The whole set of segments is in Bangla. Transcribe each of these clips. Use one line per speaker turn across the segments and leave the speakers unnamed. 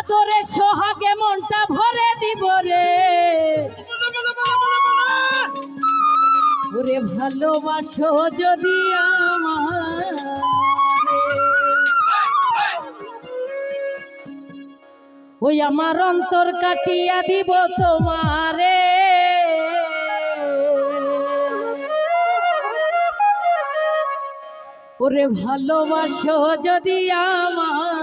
আদরে সোহাগে মনটা ভরে দিব রে, ওরে ভালোবাসো যদি আমারে, ওই আমার অন্তর কাটিয়া দিব তোমারে, ওরে ভালোবাসো যদি আমারে।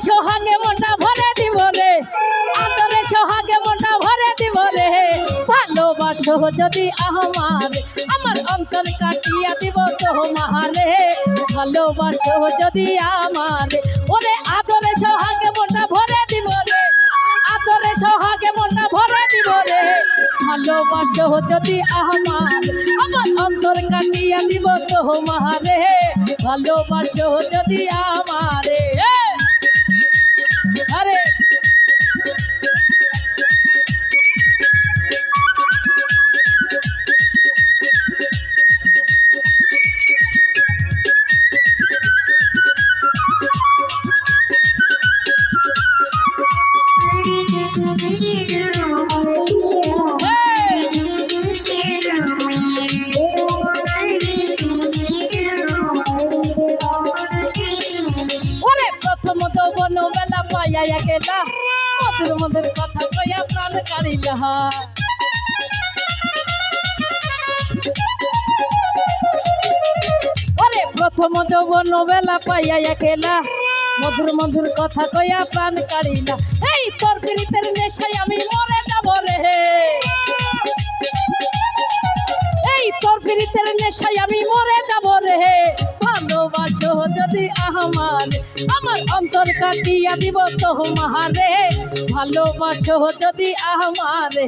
সোহাগে মনটা ভরে দিব রে, আদরে সোহাগে মনটা ভরে দিব রে, ভালোবাসো যদি আমার, আমার অন্তর কাটিয়া দিব তোমারে, ভালোবাসো যদি আমার, ওরে আদরে সোহাগে মনটা ভরে দিব রে, আদরে সোহাগে মনটা ভরে দিব রে, ভালোবাসো যদি আমার, আমার অন্তর কাটিয়া দিব তোমারে, ভালোবাসো যদি আমারে। আরে বেলা পাইয়া গেলা, মধুর মধুর কথা কইয়া প্রাণ কাড়িলা, ওরে প্রথম যৌবন বেলা পাইয়া গেলা, মধুর মধুর কথা কইয়া প্রাণ কাড়িলা, এই তোর প্রীতের নেশায় আমি মরে যাব রে, এই তোর প্রীতের নেশায় আমি মরে যাব রে, ভালোবাসো যদি আমার, আমার অন্তর কাটিয়া দিব তোমারে, ভালোবাসো যদি আমারে।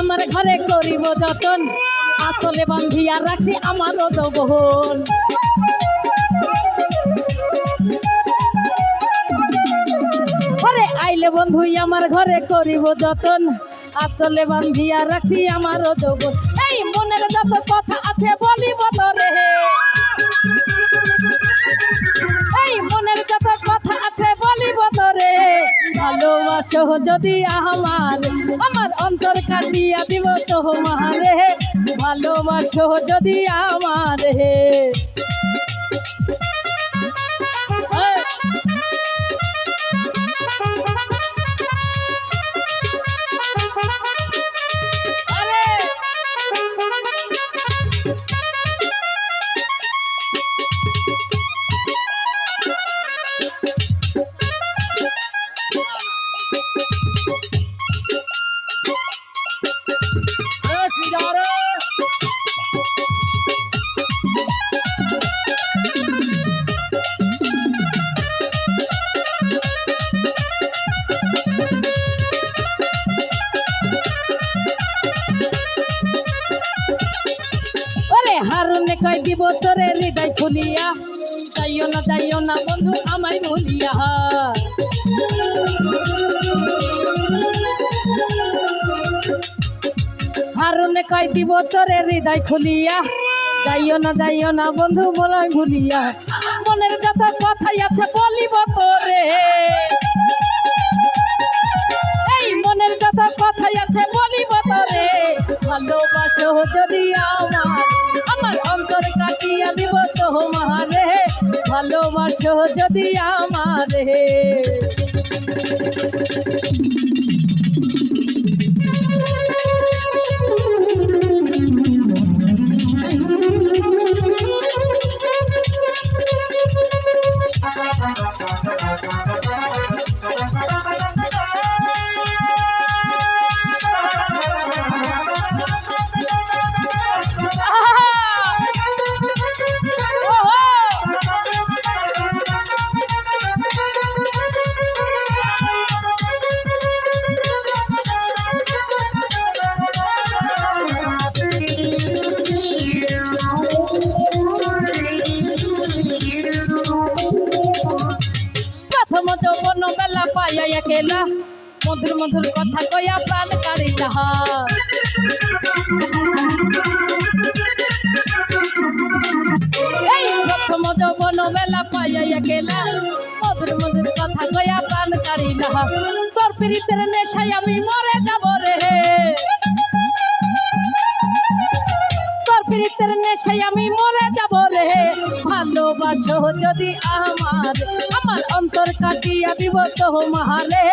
আমার ঘরে করিব যতন, আসলে বান্ধিয়া রাখছি আমারও যৌবন, ঘরে আইলে বন্ধু আমার ঘরে করিব যতন, আসলে বান্ধিয়া রাখছি আমারও যৌবন, এই মনের যত কথা আছে বলিব তোরে, এই মনের যত কথা আছে বলিব তোরে, ভালোবাসো যদি আমার, আমার অন্তর কাটিয়া দিব তোমারে, ভালোবাসো যদি আমারে। হারুনে কই দিব তোরে হৃদয় খুলিয়া, যাইও না বন্ধু আমায় ভুলিয়া, মনে কয় দিব তোরে হৃদয় খুলিয়া, যাইও না বন্ধু বলাই ভুলিয়া, মনের যত কথাই আছে বলিব তোরে, এই মনের যত কথাই আছে বলিব তোরে, ভালোবাসো যদি আমার অন্তর কাটিয়া দিব তোমারে, ভালোবাসো যদি আমারে। প্রথম যৌবন বেলা পাইয়া একেলা, মধুর মধুর কথা কইয়া প্রাণ কাড়িলা, এই প্রথম যৌবন বেলা পাইয়া একেলা, মধুর মধুর কথা কইয়া প্রাণ কাড়িলা, তোর প্রীতের নেশায় আমি মরে যাব রে, তোর প্রীতের নেশায় আমি মরে যাব রে, ভালোবাসো যদি আমার অন্তর কাটিয়া দিব তোমারে,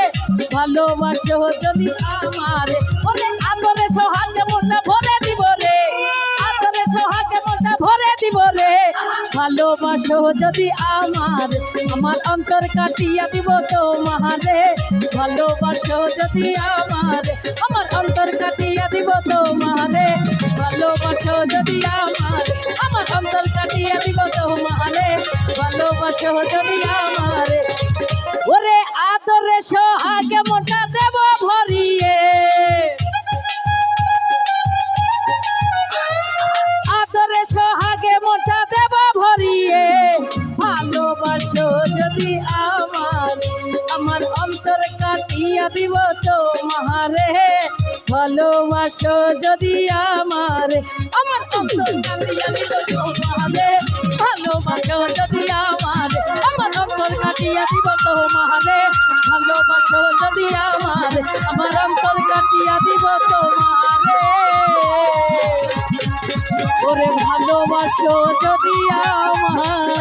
ভালোবাসো যদি আমারে, ওরে আদরে সোহাগে মনটা ভরে দিব রে, আদরে সোহাগে মনটা ভরে দিব রে, ভালোবাসো যদি আমার অন্তর কাটিয়া দিব তোমারে, ভালোবাসো যদি আমার অন্তর কাটিয়া দিব তোমারে, ভালোবাসো যদি আমার অন্তর কাটিয়া দিব তোমারে, ভালোবাসো যদি আমারে, ওরে আদরে সোহাগে মনটা দেব ভরিয়ে, আদরে সোহাগে মনটা দেব ভরিয়ে, ভালোবাসো যদি আমার অন্তর কাটিয়া দিব তোমারে, ভালোবাসো যদি আমার অন্তর কাটিয়া দিব তোমারে, ভালোবাসো যদি আমার অন্তর কাটিয়া দিব তোমারে, ভালোবাসো যদি আমার অন্তর কাটিয়া দিব তোমারে, ওরে ভালোবাসো যদি আমার।